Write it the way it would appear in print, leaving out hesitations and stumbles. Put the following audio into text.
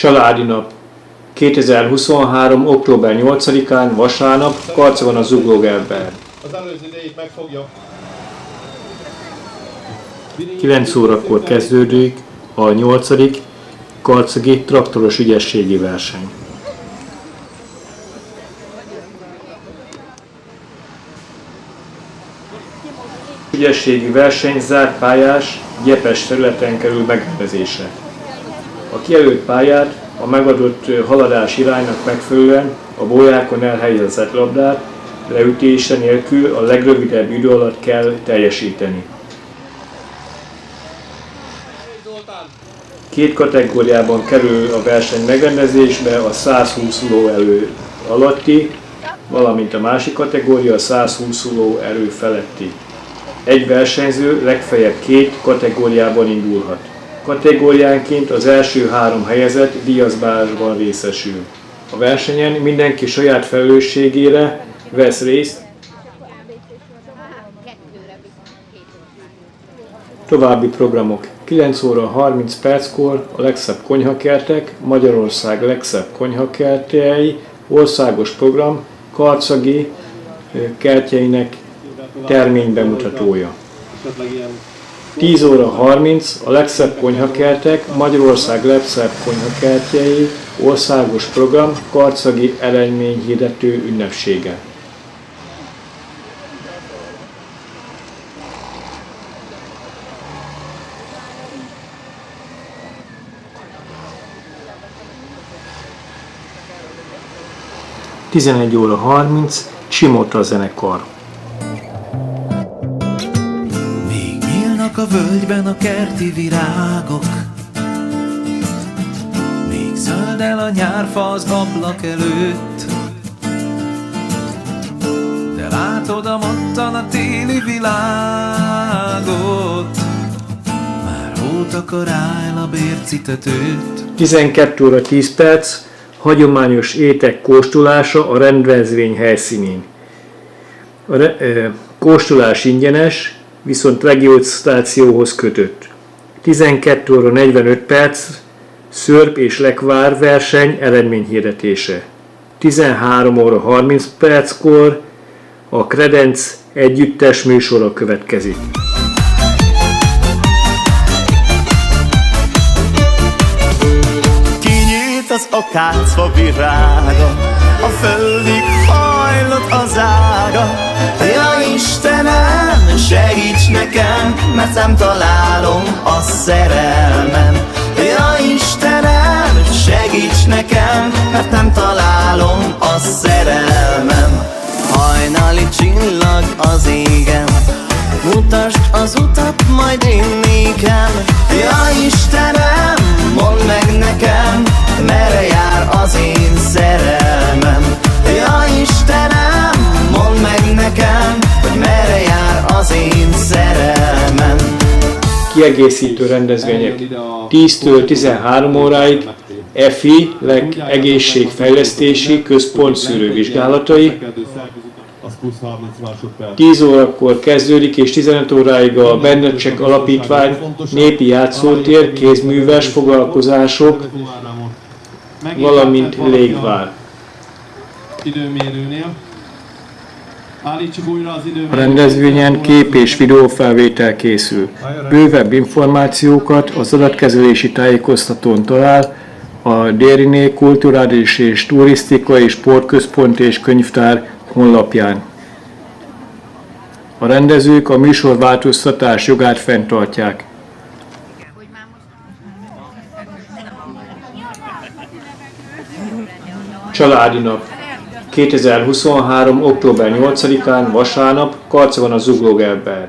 Családi nap. 2023. október 8-án, vasárnap, Karcagon a Zuglógerben. Az előző idejét megfogja. 9 órakor kezdődik a 8. karcagi traktoros ügyességi verseny. Ügyességi verseny zárt pályás, gyepes területen kerül megrendezésre. A kijelölt pályát a megadott haladás iránynak megfelelően a bójákon elhelyezett labdát leütése nélkül a legrövidebb idő alatt kell teljesíteni. Két kategóriában kerül a verseny megrendezésbe, a 120 lóerő alatti, valamint a másik kategória a 120 lóerő feletti. Egy versenyző legfeljebb 2 kategóriában indulhat. Kategóriánként az első 3 helyezett díjazbálásban részesül. A versenyen mindenki saját felelősségére vesz részt. További programok. 9 óra 30 perckor a legszebb konyhakertek, Magyarország legszebb konyhakertjei, országos program, karcagi kertjeinek terménybemutatója. 10 óra 30 a legszebb konyhakertek, Magyarország legszebb konyhakertjei, országos program, karcagi eredményhirdető ünnepsége. Tizenegy óra 30 Csimota zenekar. A völgyben a kerti virágok, még zöldel a nyárfa az ablak előtt, de látod a mottan a téli világot, már hót akar áll a bércitetőt. 12 óra 10 perc hagyományos étek kóstolása a rendezvény helyszínén. A kóstolás ingyenes, viszont regisztrációhoz kötött. 12 óra 45 perc szörp és lekvár verseny eredményhirdetése. 13 óra 30 perckor a Kredenc együttes műsora következik. Kinyílt az akácfa virága, a földig hajlott az ága. Ja Istenem, segíts nekem, mert nem találom a szerelmem. Ja Istenem, segíts nekem, mert nem találom a szerelmem. Hajnali csillag az égen, mutasd az utat, majd én nékem. Ja Istenem, mondd meg nekem, merre jár az én szerelmem. Ja Istenem, mondd meg nekem, hogy merre jár az én szerelmem. Kiegészítő rendezvények 10-től 13 óráig EFI, egészségfejlesztési központ szűrővizsgálatai. 10 órakor kezdődik és 15 óráig a Bennecsek Alapítvány népi játszótér, kézműves foglalkozások, valamint légvár. Időmérőnél. Állítsuk újra az időmérőt. A rendezvényen kép- és videófelvétel készül. Bővebb információkat az adatkezelési tájékoztatón talál a Dériné Kulturális és Turisztikai Sportközpont és Könyvtár honlapján. A rendezők a műsorváltoztatás jogát fenntartják. Családi nap. 2023. október 8-án, vasárnap, Karcagon a Zuglógerben.